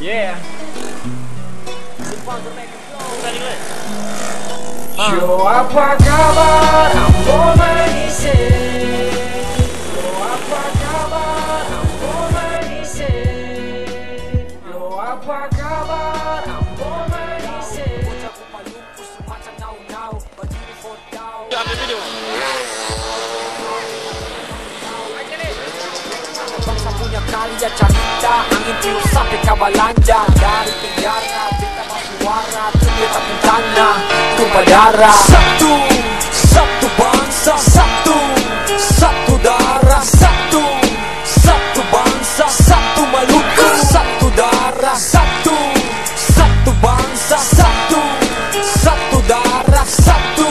Yeah. Yo, apa kabar? Ambon Manise. Yo, apa kabar? Ambon Manise. Yo, apa kabar? Ambon Manise. Ambil video. Bangsa punya karya cerita, angin tiup sampai ke Belanda. Dari tenggara beta bersuara, beta bencana tumpah darah. Satu, satu bangsa, satu darah. Satu bangsa, satu Maluku. Satu darah, satu bangsa, satu darah. Satu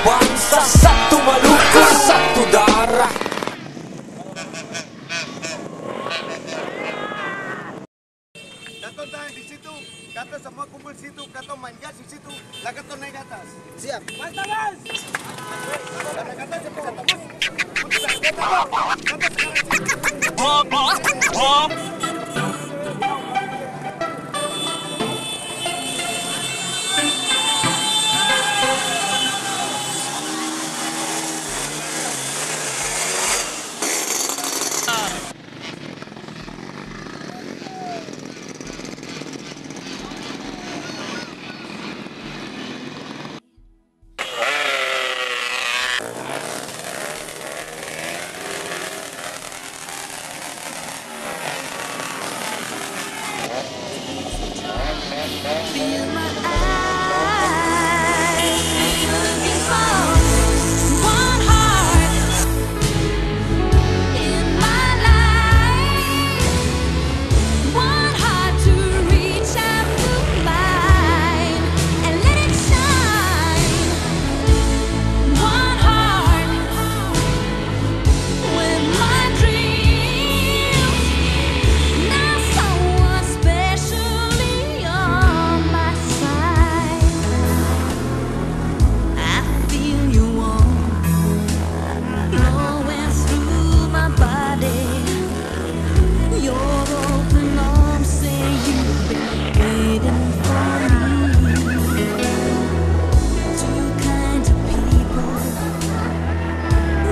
bangsa, satu Maluku. Satu darah. Katong tahan di situ, katong semua kumpul di situ, katong main gas di situ, lah katong naik ke atas. Siap. Mas Tamas. Karena katong bisa tembus. Feel my eyes looking for one heart in my life, one heart to reach out to mine and let it shine, one heart with my dreams. Now someone specially on my side. I feel you warmth flowing through my body. Your open arms say you've been waiting for me. Two kinds of people,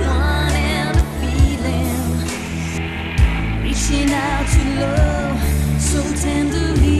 one and a feeling, reaching out to love so tenderly.